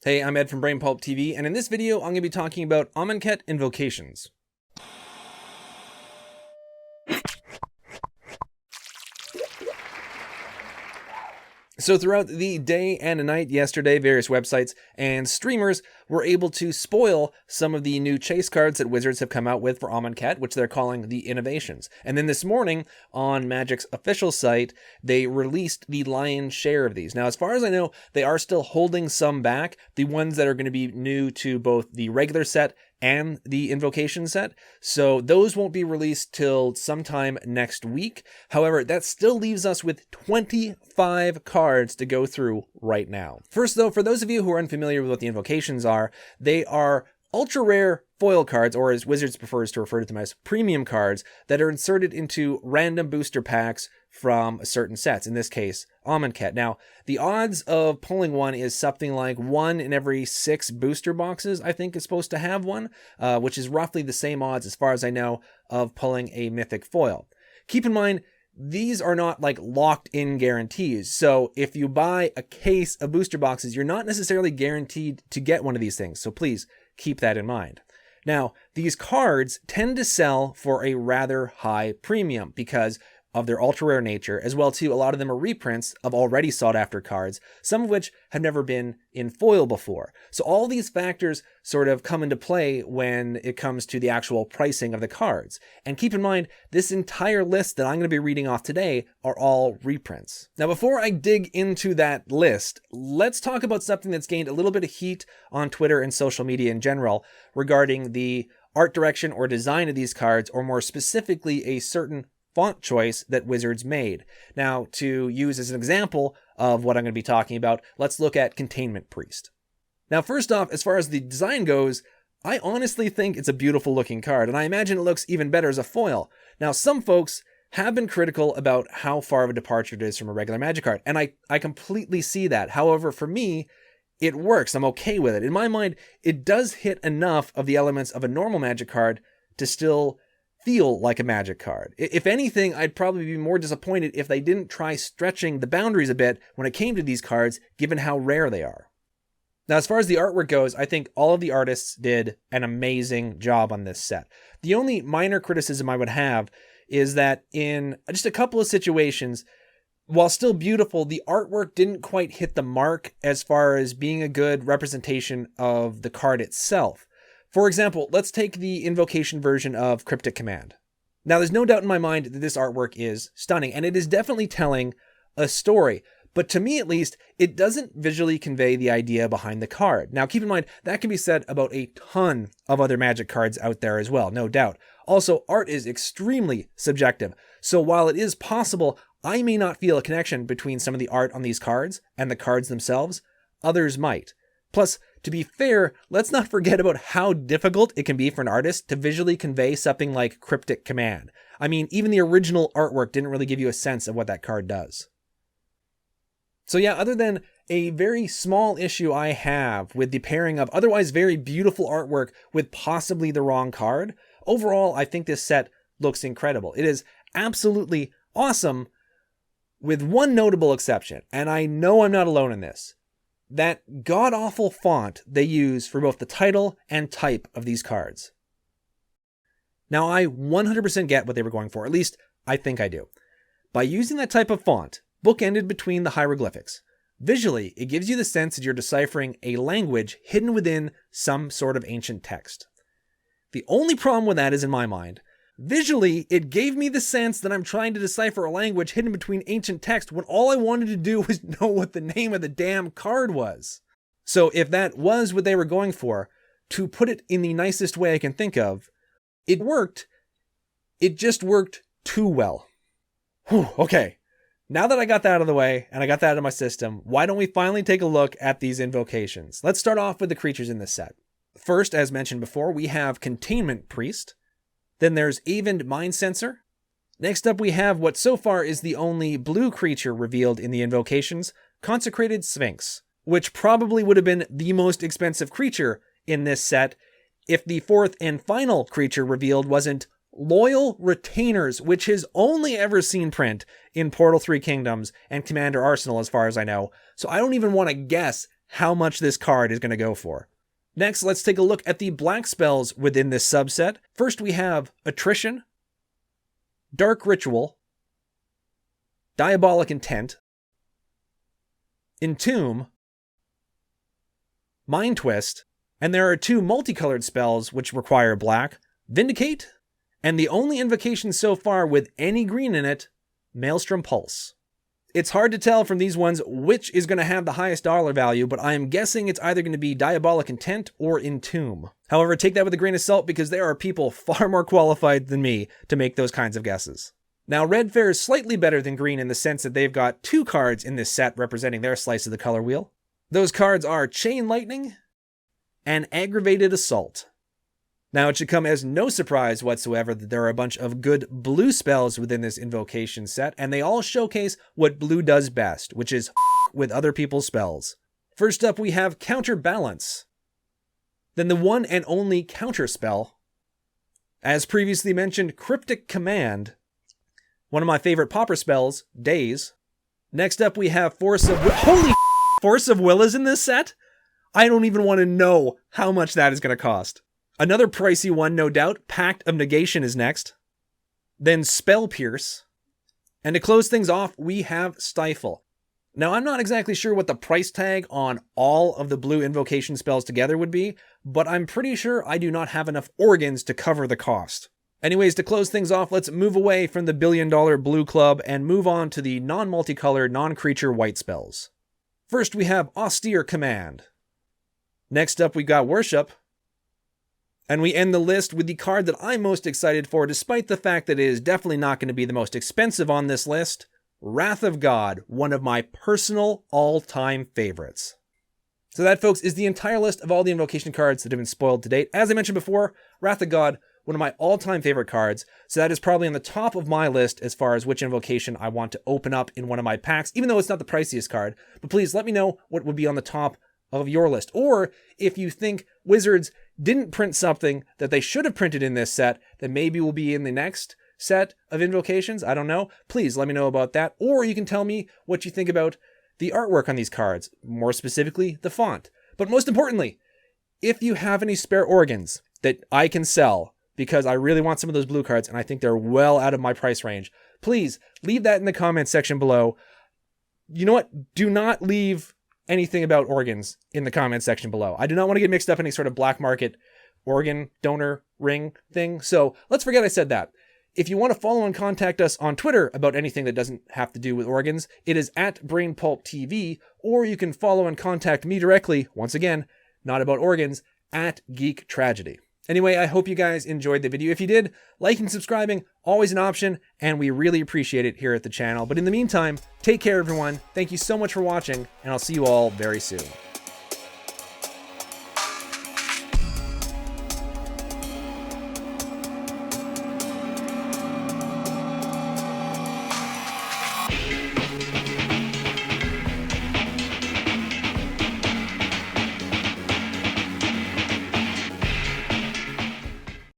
Hey, I'm Ed from Brain Pulp TV, and in this video, I'm going to be talking about Amonkhet Invocations. So throughout the day and night yesterday, various websites and streamers were able to spoil some of the new chase cards that Wizards have come out with for Amonkhet, which they're calling the Innovations. And then this morning, on Magic's official site, they released the lion's share of these. Now, as far as I know, they are still holding some back, the ones that are going to be new to both the regular set and the Invocation set, so those won't be released till sometime next week. However, that still leaves us with 25 cards to go through right now. First though, for those of you who are unfamiliar with what the Invocations are, they are ultra rare foil cards, or as Wizards prefers to refer to them as premium cards, that are inserted into random booster packs from certain sets, in this case, Amonkhet. Now, the odds of pulling one is something like 1 in every 6 booster boxes, I think, is supposed to have one, which is roughly the same odds, as far as I know, of pulling a mythic foil. Keep in mind, these are not like locked-in guarantees, so if you buy a case of booster boxes, you're not necessarily guaranteed to get one of these things, so please keep that in mind. Now, these cards tend to sell for a rather high premium because of their ultra rare nature, as well too, a lot of them are reprints of already sought after cards, some of which have never been in foil before. So all these factors sort of come into play when it comes to the actual pricing of the cards. And keep in mind, this entire list that I'm going to be reading off today are all reprints. Now, before I dig into that list, let's talk about something that's gained a little bit of heat on Twitter and social media in general regarding the art direction or design of these cards, or more specifically, a certain font choice that Wizards made. Now, to use as an example of what I'm going to be talking about, let's look at Containment Priest. Now, first off, as far as the design goes, I honestly think it's a beautiful looking card, and I imagine it looks even better as a foil. Now, some folks have been critical about how far of a departure it is from a regular Magic card, and I completely see that. However, for me, it works. I'm okay with it. In my mind, it does hit enough of the elements of a normal Magic card to still feel like a Magic card. If anything, I'd probably be more disappointed if they didn't try stretching the boundaries a bit when it came to these cards, given how rare they are. Now, as far as the artwork goes, I think all of the artists did an amazing job on this set. The only minor criticism I would have is that in just a couple of situations, while still beautiful, the artwork didn't quite hit the mark as far as being a good representation of the card itself. For example, let's take the Invocation version of Cryptic Command. Now, there's no doubt in my mind that this artwork is stunning, and it is definitely telling a story. But to me, at least, it doesn't visually convey the idea behind the card. Now, keep in mind, that can be said about a ton of other Magic cards out there as well, no doubt. Also, art is extremely subjective. So while it is possible I may not feel a connection between some of the art on these cards and the cards themselves, others might. Plus, to be fair, let's not forget about how difficult it can be for an artist to visually convey something like Cryptic Command. I mean, even the original artwork didn't really give you a sense of what that card does. So yeah, other than a very small issue I have with the pairing of otherwise very beautiful artwork with possibly the wrong card, overall I think this set looks incredible. It is absolutely awesome, with one notable exception, and I know I'm not alone in this. That god-awful font they use for both the title and type of these cards. Now, I 100% get what they were going for, at least I think I do. By using that type of font, bookended between the hieroglyphics, visually it gives you the sense that you're deciphering a language hidden within some sort of ancient text. The only problem with that is, in my mind, visually, it gave me the sense that I'm trying to decipher a language hidden between ancient text when all I wanted to do was know what the name of the damn card was. So if that was what they were going for, to put it in the nicest way I can think of, it worked. It just worked too well. Whew, okay, now that I got that out of the way and I got that out of my system, why don't we finally take a look at these invocations? Let's start off with the creatures in this set. First, as mentioned before, we have Containment Priest. Then there's Avened Mind Sensor. Next up we have what so far is the only blue creature revealed in the invocations, Consecrated Sphinx, which probably would have been the most expensive creature in this set if the fourth and final creature revealed wasn't Loyal Retainers, which has only ever seen print in Portal 3 Kingdoms and Commander Arsenal as far as I know, so I don't even want to guess how much this card is going to go for. Next, let's take a look at the black spells within this subset. First, we have Attrition, Dark Ritual, Diabolic Intent, Entomb, Mind Twist, and there are 2 multicolored spells which require black, Vindicate, and the only invocation so far with any green in it, Maelstrom Pulse. It's hard to tell from these ones which is going to have the highest dollar value, but I am guessing it's either going to be Diabolic Intent or Entomb. However, take that with a grain of salt because there are people far more qualified than me to make those kinds of guesses. Now, red fares slightly better than green in the sense that they've got 2 cards in this set representing their slice of the color wheel. Those cards are Chain Lightning and Aggravated Assault. Now, it should come as no surprise whatsoever that there are a bunch of good blue spells within this invocation set, and they all showcase what blue does best, which is with other people's spells. First up, we have Counterbalance. Then the one and only counter spell. As previously mentioned, Cryptic Command. One of my favorite popper spells, Daze. Next up, we have Force of Will. Holy Force of Will is in this set? I don't even want to know how much that is going to cost. Another pricey one, no doubt. Pact of Negation is next. Then Spell Pierce. And to close things off, we have Stifle. Now, I'm not exactly sure what the price tag on all of the blue invocation spells together would be, but I'm pretty sure I do not have enough organs to cover the cost. Anyways, to close things off, let's move away from the billion-dollar blue club and move on to the non-multicolor, non-creature white spells. First, we have Austere Command. Next up, we got Worship. And we end the list with the card that I'm most excited for, despite the fact that it is definitely not going to be the most expensive on this list, Wrath of God, one of my personal all-time favorites. So that, folks, is the entire list of all the invocation cards that have been spoiled to date. As I mentioned before, Wrath of God, one of my all-time favorite cards, so that is probably on the top of my list as far as which invocation I want to open up in one of my packs, even though it's not the priciest card. But please let me know what would be on the top of your list. Or if you think Wizards didn't print something that they should have printed in this set that maybe will be in the next set of invocations, I don't know, please let me know about that. Or you can tell me what you think about the artwork on these cards, more specifically the font. But most importantly, if you have any spare organs that I can sell, because I really want some of those blue cards and I think they're well out of my price range, please leave that in the comments section below. You know what? Do not leave anything about organs in the comment section below. I do not want to get mixed up in any sort of black market organ donor ring thing. So let's forget I said that. If you want to follow and contact us on Twitter about anything that doesn't have to do with organs, it is at BrainPulpTV, or you can follow and contact me directly, once again, not about organs, at Geek Tragedy. Anyway, I hope you guys enjoyed the video. If you did, liking and subscribing, always an option, and we really appreciate it here at the channel. But in the meantime, take care, everyone. Thank you so much for watching, and I'll see you all very soon.